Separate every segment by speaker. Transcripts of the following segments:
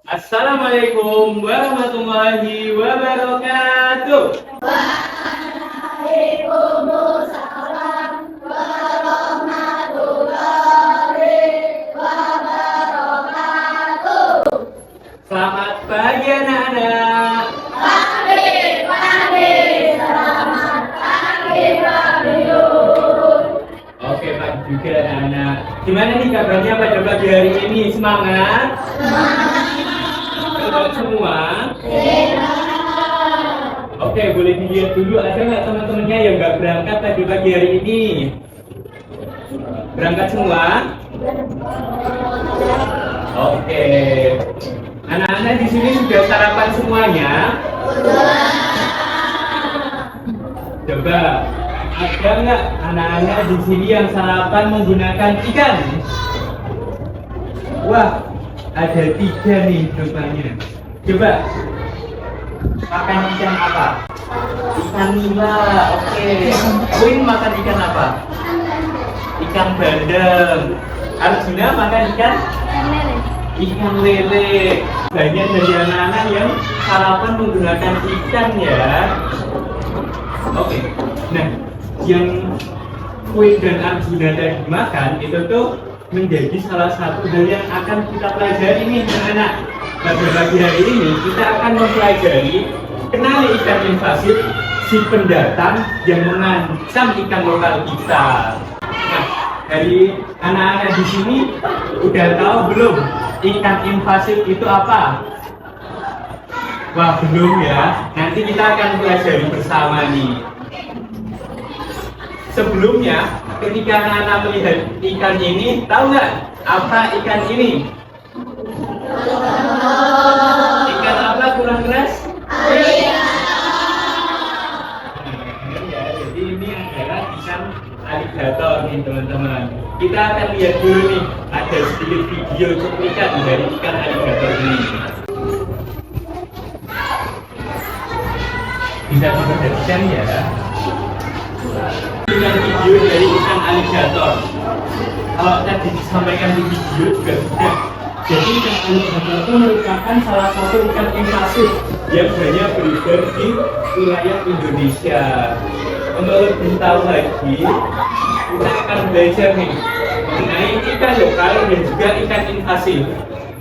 Speaker 1: Assalamualaikum warahmatullahi wabarakatuh.
Speaker 2: Waalaikumsalam warahmatullahi wabarakatuh.
Speaker 1: Selamat pagi anak-anak.
Speaker 2: Pagi, selamat pagi, Yun.
Speaker 1: Oke, pagi juga anak-anak. Gimana nih kabarnya pada pagi hari ini? Semangat? Semangat semua? Oke, boleh dilihat dulu ada nggak teman-temannya yang nggak berangkat pada pagi hari ini? Berangkat semua? Oke. Anak-anak di sini sudah sarapan semuanya? Coba, ada nggak anak-anak di sini yang sarapan menggunakan ikan? Wah, ada 3 nih rupanya. Coba, makan ikan apa? Ikan nila, oke. Queen makan ikan apa? Ikan bandeng. Arjuna makan ikan? Ikan lele. Banyak dari anak-anak yang sarapan menggunakan ikan ya. Oke. Nah, yang Queen dan Arjuna tadi makan itu tuh menjadi salah satu dari yang akan kita pelajari nih anak-anak. Pada pagi hari ini kita akan mempelajari kenali ikan invasif si pendatang yang mengancam ikan lokal kita. Nah, dari anak-anak di sini udah tahu belum ikan invasif itu apa? Wah, belum ya. Nanti kita akan pelajari bersama nih. Sebelumnya, ketika anak-anak melihat ikan ini, tahu nggak apa ikan ini? Ikan apa kurang keras? Ya, jadi ini adalah ikan aligator nih teman-teman. Kita akan lihat dulu nih, ada sedikit video cuplikan dari ikan aligator ini. Bisa diperhatikan ya. Dengan video dari ikan aligator. Kalau tadi disampaikan di video juga sudah. Jadi ikan aligator itu merupakan salah satu ikan invasif yang banyak beredar di wilayah Indonesia. Untuk lebih tahu lagi, kita akan belajar nih mengenai ikan lokal dan juga ikan invasif.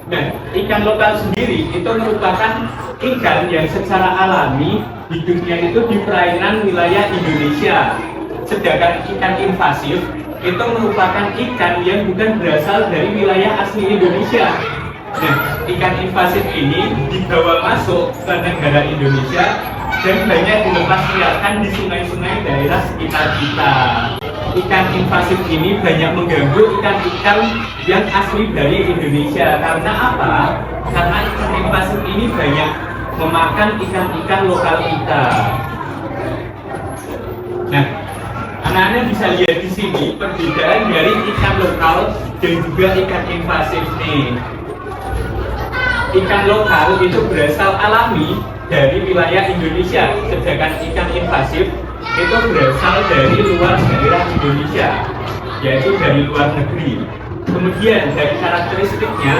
Speaker 1: Nah, ikan lokal sendiri itu merupakan ikan yang secara alami hidupnya itu di perairan wilayah Indonesia. Sedangkan ikan invasif itu merupakan ikan yang bukan berasal dari wilayah asli Indonesia. Nah, ikan invasif ini dibawa masuk ke negara Indonesia dan banyak dilepas liarkan di sungai-sungai daerah sekitar kita. Ikan invasif ini banyak mengganggu ikan-ikan yang asli dari Indonesia. Karena apa? Karena ikan invasif ini banyak memakan ikan-ikan lokal kita. Nah, anak-anak bisa lihat di sini perbedaan dari ikan lokal dan juga ikan invasif nih. Ikan lokal itu berasal alami dari wilayah Indonesia, sedangkan ikan invasif itu berasal dari luar daerah Indonesia, yaitu dari luar negeri. Kemudian dari karakteristiknya,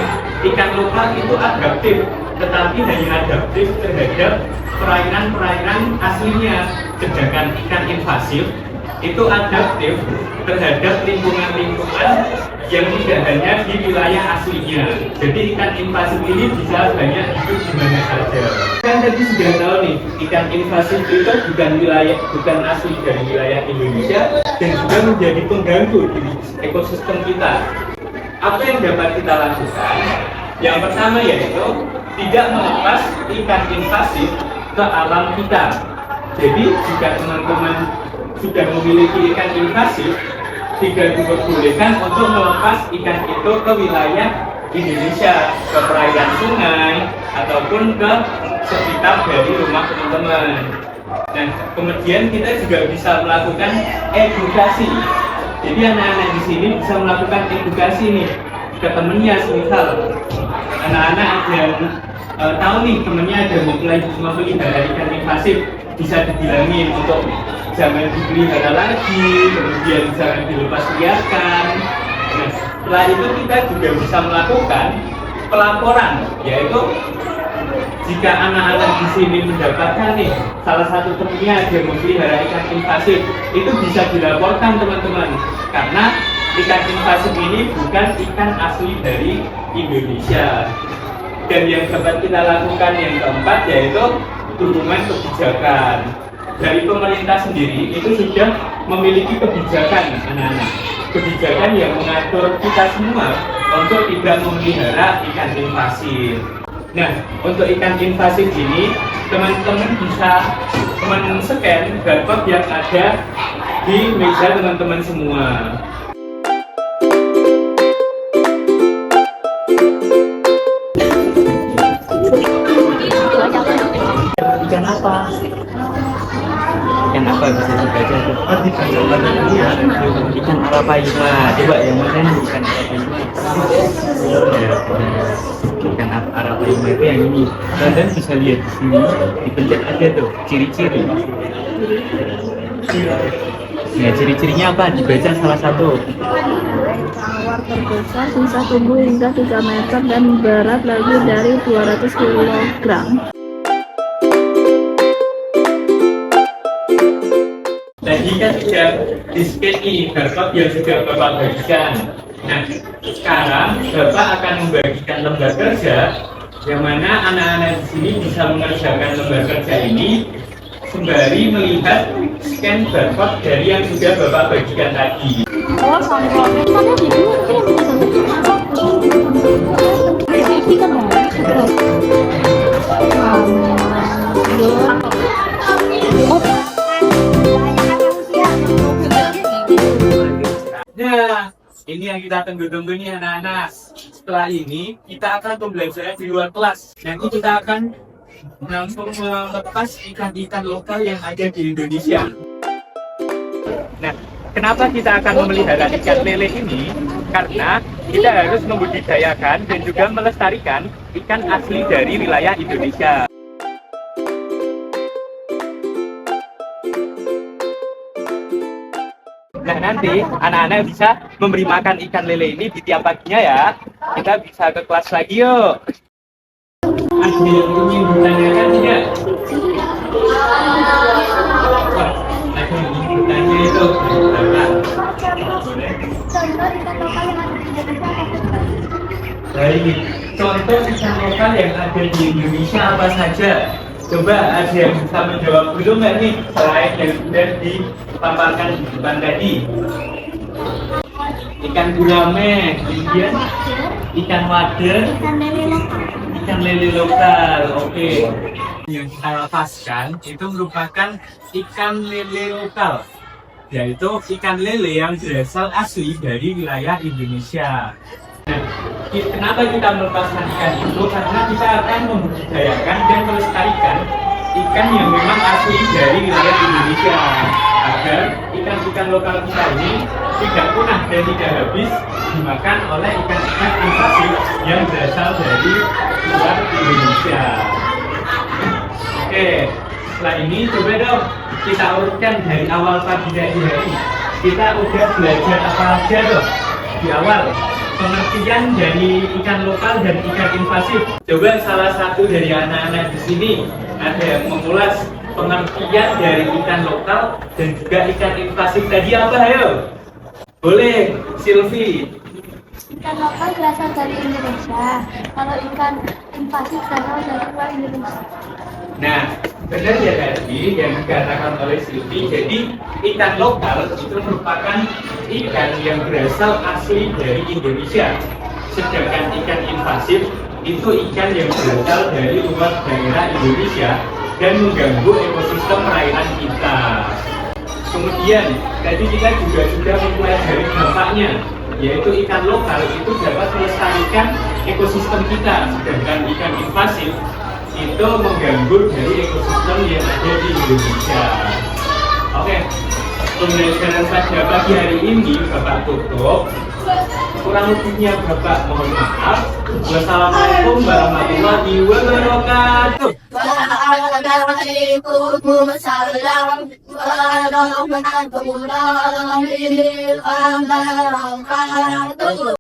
Speaker 1: ikan lokal itu adaptif, tetapi hanya adaptif terhadap perairan-perairan aslinya, sedangkan ikan invasif itu adaptif terhadap lingkungan-lingkungan yang tidak hanya di wilayah aslinya. Jadi ikan invasif ini bisa banyak hidup di mana saja. Kan tadi sudah tahu nih, ikan invasif itu bukan asli dari wilayah Indonesia dan juga menjadi pengganggu di ekosistem kita. Apa yang dapat kita lakukan? Yang pertama yaitu tidak melepas ikan invasif ke alam kita. Jadi jika teman-teman sudah memiliki ikan invasif, tidak diperbolehkan untuk melepas ikan itu ke wilayah Indonesia, ke perairan sungai ataupun ke sekitar dari rumah teman-teman. Nah, kemudian kita juga bisa melakukan edukasi. Jadi anak-anak di sini bisa melakukan edukasi nih ke temennya, semisal anak-anak yang tahu nih temennya ada memelihara ikan invasif, bisa dibilangin untuk jangan dipelihara lagi, kemudian jangan dilepas liarkan. Nah, setelah itu kita juga bisa melakukan pelaporan, yaitu jika anak-anak di sini mendapatkan nih salah satu temannya dia memelihara ikan invasif, itu bisa dilaporkan teman-teman, karena ikan invasif ini bukan ikan asli dari Indonesia. Dan yang dapat kita lakukan yang keempat yaitu dukungan kebijakan. Dari pemerintah sendiri itu sudah memiliki kebijakan anak-anak, kebijakan yang mengatur kita semua untuk tidak memelihara ikan invasif. Nah, untuk ikan invasif ini teman-teman bisa men-scan barcode yang ada di meja teman-teman semua.
Speaker 3: Ikan apa? Ikan apa bisa dibaca tuh? Ikan arapaima. Coba yang mana nih ikan arapaima? Ya, ikan arapaima itu yang ini. Kalian bisa lihat di sini, dipencet aja tuh ciri-ciri. Ya, ciri-cirinya apa? Dibaca salah satu.
Speaker 4: Tawar terbesar, sisa tumbuh hingga 3 meter dan berat lebih dari 200 kg.
Speaker 1: Tadi kan sudah di-scan nih barcode yang sudah Bapak bagikan. Nah, sekarang Bapak akan membagikan lembar kerja yang mana anak-anak di sini bisa mengerjakan lembar kerja ini sembari melihat scan barcode dari yang sudah Bapak bagikan tadi.
Speaker 4: Oh, sampai tadi di
Speaker 1: Nah, ini yang kita tunggu-tunggu nih anak-anak. Setelah ini kita akan pembelajaran di luar kelas. Nanti kita akan langsung melepas ikan-ikan lokal yang ada di Indonesia. Nah, kenapa kita akan memelihara ikan lele ini? Karena kita harus membudidayakan dan juga melestarikan ikan asli dari wilayah Indonesia. Nah, nanti anak-anak bisa memberi makan ikan lele ini di tiap paginya ya. Kita bisa ke kelas lagi yuk. Ada yang ingin ditanyakan tidak? Wah, ada yang ingin bertanya itu. Baik, contoh ikan lokal yang ada di Indonesia apa saja? Coba ada yang bisa menjawab dulu nggak nih, selain yang sudah dipaparkan di depan tadi? Ikan gurame, kemudian ikan wader, ikan lele lokal. Oke. Yang kita lepaskan itu merupakan ikan lele lokal, yaitu ikan lele yang berasal asli dari wilayah Indonesia. Nah, kenapa kita melepaskan ikan itu? Karena kita akan membudidayakan dan melestarikan ikan yang memang asli dari wilayah Indonesia, agar ikan-ikan lokal kita ini tidak punah dan tidak habis dimakan oleh ikan-ikan invasif yang berasal dari luar Indonesia. Oke, setelah ini coba dong kita urutkan dari awal pagi dari hari. Kita udah belajar apa aja dong di awal? Pengertian dari ikan lokal dan ikan invasif. Coba salah satu dari anak-anak di sini ada yang mengulas pengertian dari ikan lokal dan juga ikan invasif tadi apa, ayo? Boleh, Silvi.
Speaker 5: Ikan lokal berasal dari Indonesia. Kalau ikan invasif berasal dari luar Indonesia.
Speaker 1: Nah, benar ya tadi yang dikatakan oleh Silvi. Jadi ikan lokal itu merupakan ikan yang berasal asli dari Indonesia. Sedangkan ikan invasif itu ikan yang berasal dari luar daerah Indonesia dan mengganggu ekosistem perairan kita. Kemudian tadi kita juga sudah mempelajari dampaknya, yaitu ikan lokal itu dapat melestarikan ekosistem kita, sedangkan ikan invasif itu mengganggu dari ekosistem yang ada di Indonesia. Oke, pembelajaran pada pagi hari ini Bapak tutup. Kurang lebihnya Bapak mohon maaf. Wassalamualaikum warahmatullahi wabarakatuh.
Speaker 2: Waalaikumsalam warahmatullahi wabarakatuh.